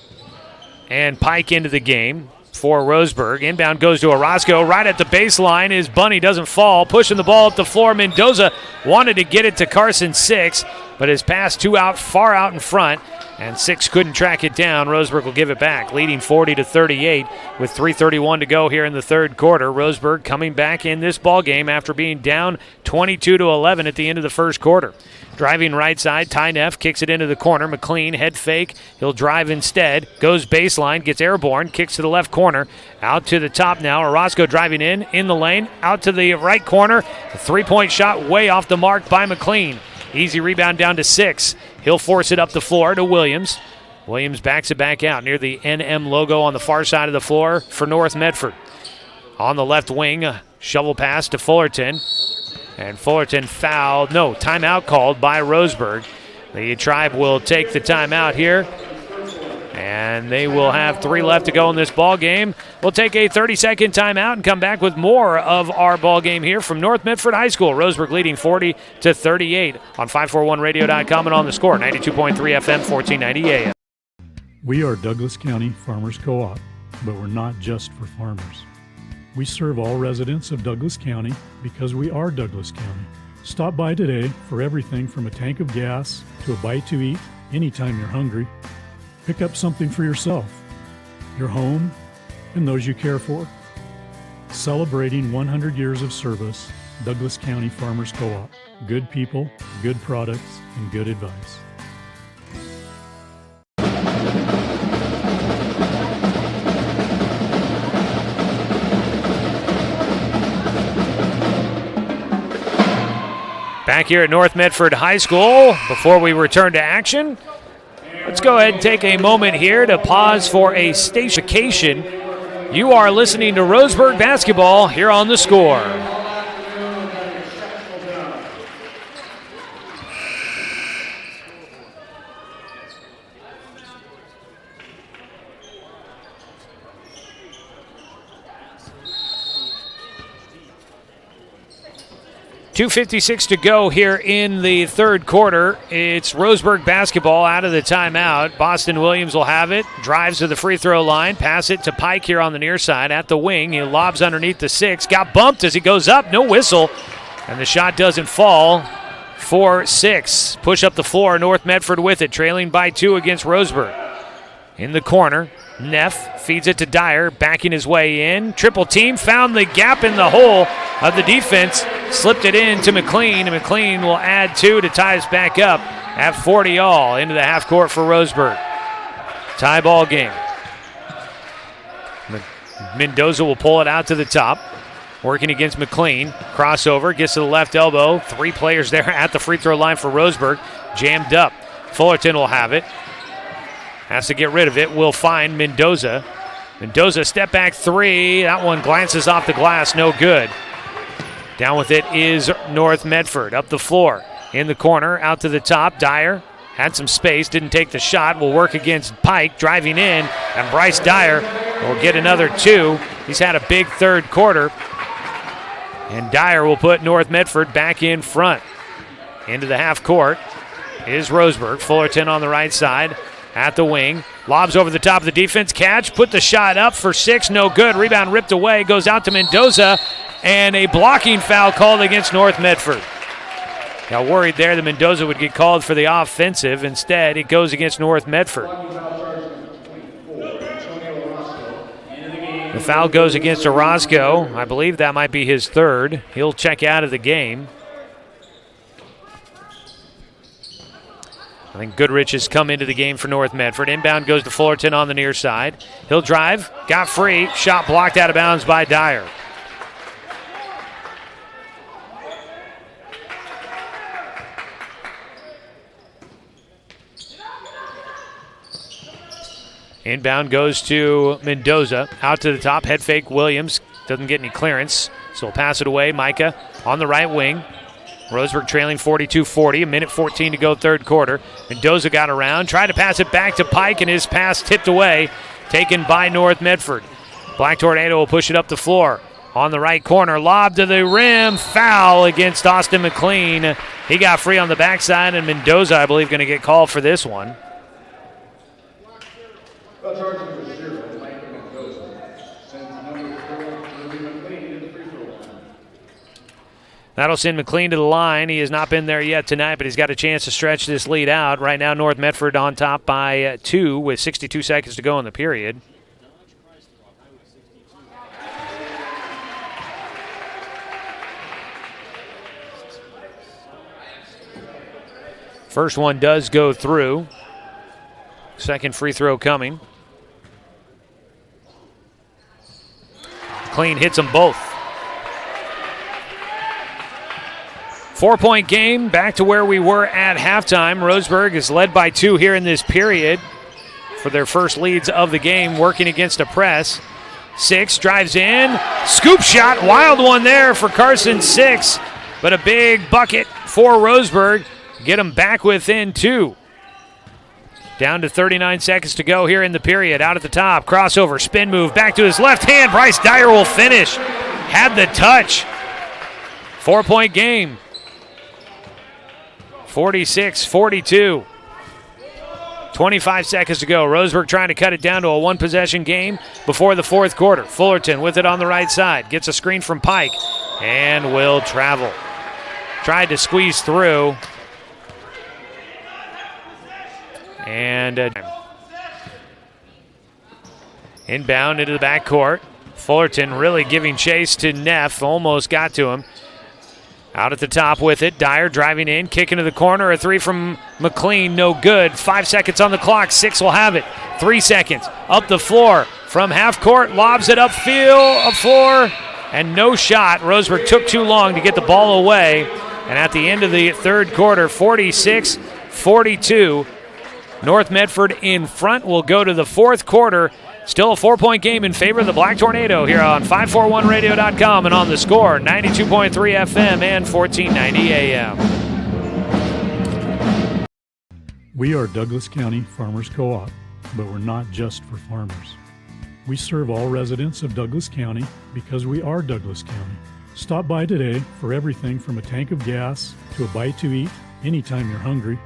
and Pike into the game for Roseburg. Inbound goes to Orozco. Right at the baseline is Bunny, doesn't fall. Pushing the ball up the floor. Mendoza wanted to get it to Carson Six, but his pass far out in front, and Six couldn't track it down. Roseburg will give it back, leading 40-38 with 3:31 to go here in the third quarter. Roseburg coming back in this ball game after being down 22-11 at the end of the first quarter. Driving right side, Ty Neff kicks it into the corner. McLean, head fake. He'll drive instead. Goes baseline, gets airborne, kicks to the left corner. Out to the top now. Orozco driving in the lane. Out to the right corner. A three-point shot way off the mark by McLean. Easy rebound down to Six. He'll force it up the floor to Williams. Williams backs it back out near the NM logo on the far side of the floor for North Medford. On the left wing, a shovel pass to Fullerton. And Fullerton fouled. No, timeout called by Roseburg. The Tribe will take the timeout here. And they will have 3 left to go in this ball game. We'll take a 30-second timeout and come back with more of our ball game here from North Medford High School. Roseburg leading 40-38 on 541radio.com and on the score. 92.3 FM, 1490 AM. We are Douglas County Farmers Co-op, but we're not just for farmers. We serve all residents of Douglas County because we are Douglas County. Stop by today for everything from a tank of gas to a bite to eat anytime you're hungry. Pick up something for yourself, your home, and those you care for. Celebrating 100 years of service, Douglas County Farmers Co-op. Good people, good products, and good advice. Back here at North Medford High School, before we return to action, let's go ahead and take a moment here to pause for a stationcation. You are listening to Roseburg basketball here on The Score. .256 to go here in the third quarter. It's Roseburg basketball out of the timeout. Boston Williams will have it. Drives to the free throw line. Pass it to Pike here on the near side at the wing. He lobs underneath the 6. Got bumped as he goes up. No whistle. And the shot doesn't fall for 6. Push up the floor. North Medford with it. Trailing by 2 against Roseburg. In the corner. Neff feeds it to Dyer, backing his way in. Triple team, found the gap in the hole of the defense, slipped it in to McLean, and McLean will add 2 to tie us back up at 40 all into the half court for Roseburg. Tie ball game. Mendoza will pull it out to the top, working against McLean. Crossover, gets to the left elbow. 3 players there at the free throw line for Roseburg. Jammed up. Fullerton will have it. Has to get rid of it. Will find Mendoza. Mendoza, step back 3. That one glances off the glass. No good. Down with it is North Medford. Up the floor. In the corner. Out to the top. Dyer had some space. Didn't take the shot. Will work against Pike. Driving in. And Bryce Dyer will get another 2. He's had a big third quarter. And Dyer will put North Medford back in front. Into the half court is Roseburg. Fullerton on the right side. At the wing, lobs over the top of the defense, catch, put the shot up for 6, no good, rebound ripped away, goes out to Mendoza, and a blocking foul called against North Medford. Got worried there that Mendoza would get called for the offensive. Instead, it goes against North Medford. The foul goes against Orozco. I believe that might be his 3rd. He'll check out of the game. I think Goodrich has come into the game for North Medford. Inbound goes to Fullerton on the near side. He'll drive, got free, shot blocked out of bounds by Dyer. Inbound goes to Mendoza. Out to the top, head fake Williams. Doesn't get any clearance, so he'll pass it away. Micah on the right wing. Roseburg trailing 42-40, 1:14 to go third quarter. Mendoza got around, tried to pass it back to Pike, and his pass tipped away, taken by North Medford. Black Tornado will push it up the floor. On the right corner, lob to the rim, foul against Austin McLean. He got free on the backside, and Mendoza, I believe, going to get called for this one. That'll send McLean to the line. He has not been there yet tonight, but he's got a chance to stretch this lead out. Right now, North Medford on top by 2 with 62 seconds to go in the period. First one does go through. Second free throw coming. McLean hits them both. 4-point game, back to where we were at halftime. Roseburg is led by 2 here in this period for their first leads of the game, working against a press. 6 drives in, scoop shot, wild one there for Carson 6, but a big bucket for Roseburg. Get them back within 2. Down to 39 seconds to go here in the period. Out at the top, crossover, spin move, back to his left hand. Bryce Dyer will finish. Had the touch. 4-point game. 46-42. 25 seconds to go. Roseburg trying to cut it down to a one-possession game before the fourth quarter. Fullerton with it on the right side. Gets a screen from Pike and will travel. Tried to squeeze through. And inbound into the backcourt. Fullerton really giving chase to Neff. Almost got to him. Out at the top with it. Dyer driving in, kicking to the corner. A three from McLean, no good. 5 seconds on the clock. 6 will have it. 3 seconds. Up the floor from half court. Lobs it upfield, up floor, and no shot. Roseburg took too long to get the ball away. And at the end of the third quarter, 46-42. North Medford in front. Will go to the fourth quarter. Still a 4-point game in favor of the Black Tornado here on 541radio.com and on the Score, 92.3 FM and 1490 AM. We are Douglas County Farmers Co-op, but we're not just for farmers. We serve all residents of Douglas County because we are Douglas County. Stop by today for everything from a tank of gas to a bite to eat anytime you're hungry.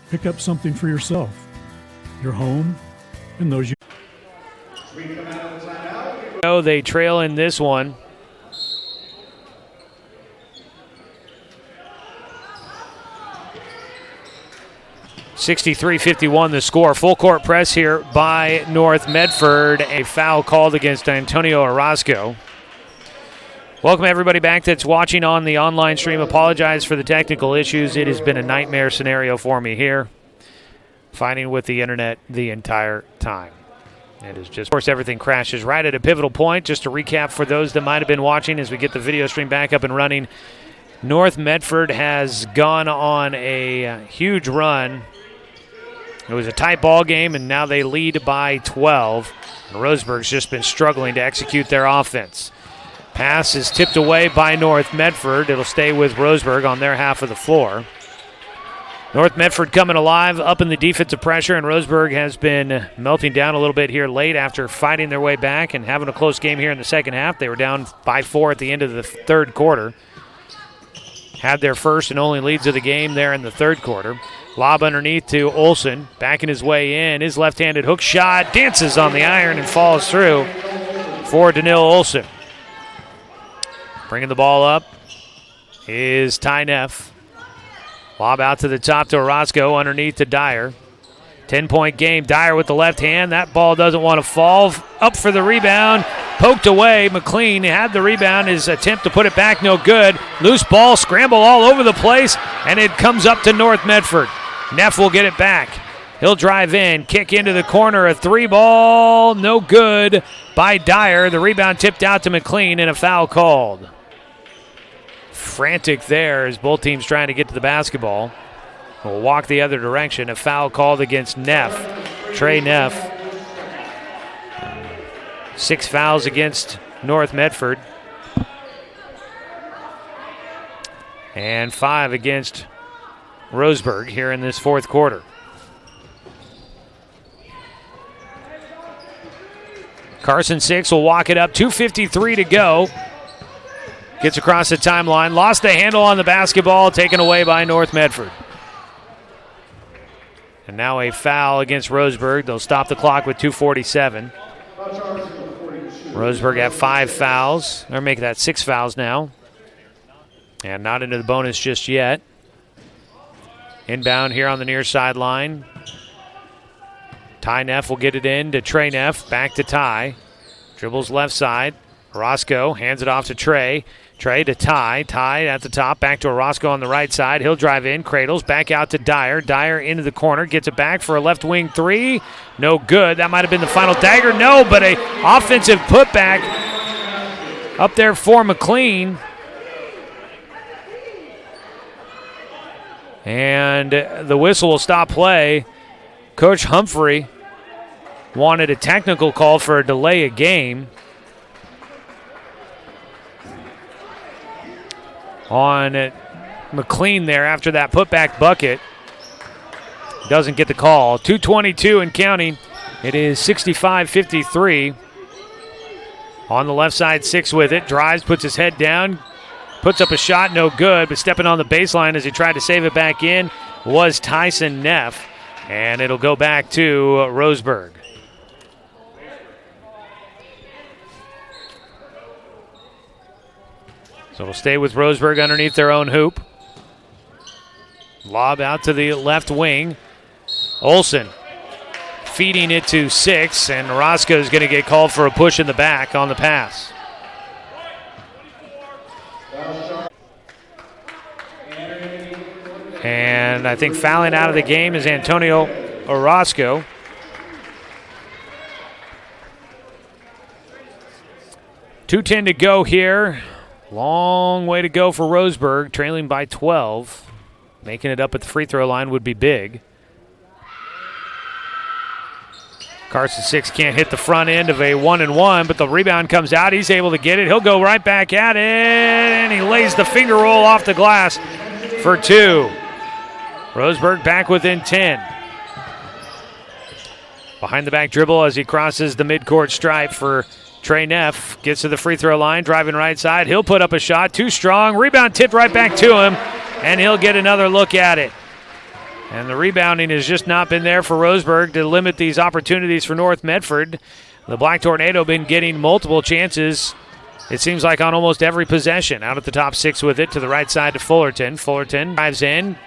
Pick up something for yourself, your home, and those you... They trail in this one. (63-51) the score. Full court press here by North Medford. A foul called against Antonio Orozco. Welcome everybody back that's watching on the online stream. Apologize for the technical issues. It has been a nightmare scenario for me here, fighting with the internet the entire time. It is just, of course, everything crashes right at a pivotal point. Just to recap for those that might have been watching as we get the video stream back up and running, North Medford has gone on a huge run. It was a tight ball game, and now they lead by 12. And Roseburg's just been struggling to execute their offense. Pass is tipped away by North Medford. It'll stay with Roseburg on their half of the floor. North Medford coming alive up in the defensive pressure, and Roseburg has been melting down a little bit here late after fighting their way back and having a close game here in the second half. They were down by 4 at the end of the third quarter. Had their first and only leads of the game there in the third quarter. Lob underneath to Olsen, backing his way in. His left-handed hook shot dances on the iron and falls through for Danil Olsen. Bringing the ball up is Ty Neff. Lob out to the top to Orozco, underneath to Dyer. 10-point game. Dyer with the left hand. That ball doesn't want to fall. Up for the rebound. Poked away. McLean had the rebound. His attempt to put it back, no good. Loose ball, scramble all over the place, and it comes up to North Medford. Neff will get it back. He'll drive in, kick into the corner. A three ball, no good by Dyer. The rebound tipped out to McLean, and a foul called. Frantic there as both teams trying to get to the basketball. We'll walk the other direction. A foul called against Neff. Trey Neff. 6 fouls against North Medford. And 5 against Roseburg here in this fourth quarter. Carson Six will walk it up. 2:53 to go. Gets across the timeline. Lost the handle on the basketball. Taken away by North Medford. And now a foul against Roseburg. They'll stop the clock with 2:47. Roseburg have 5 fouls. They're making that 6 fouls now. And not into the bonus just yet. Inbound here on the near sideline. Ty Neff will get it in to Trey Neff. Back to Ty. Dribbles left side. Orozco hands it off to Trey. Trey to Ty. Ty at the top. Back to Orozco on the right side. He'll drive in. Cradles. Back out to Dyer. Dyer into the corner. Gets it back for a left wing three. No good. That might have been the final dagger. No, but a offensive putback up there for McLean. And the whistle will stop play. Coach Humphrey wanted a technical call for a delay of game on McLean there after that putback bucket. Doesn't get the call. 2:22 and counting. It is 65-53. On the left side, Six with it. Drives, puts his head down. Puts up a shot, no good, but stepping on the baseline as he tried to save it back in was Tyson Neff. And it'll go back to Roseburg. So it'll stay with Roseburg underneath their own hoop. Lob out to the left wing. Olsen feeding it to 6, and Orozco is going to get called for a push in the back on the pass. And I think fouling out of the game is Antonio Orozco. .210 to go here. Long way to go for Roseburg, trailing by 12. Making it up at the free throw line would be big. Carson 6 can't hit the front end of a 1-and-1, but the rebound comes out. He's able to get it. He'll go right back at it, and he lays the finger roll off the glass for 2. Roseburg back within 10. Behind the back dribble as he crosses the midcourt stripe for Trey Neff. Gets to the free throw line, driving right side. He'll put up a shot, too strong. Rebound tipped right back to him, and he'll get another look at it. And the rebounding has just not been there for Roseburg to limit these opportunities for North Medford. The Black Tornado been getting multiple chances, it seems like, on almost every possession. Out at the top 6 with it to the right side to Fullerton. Fullerton drives in,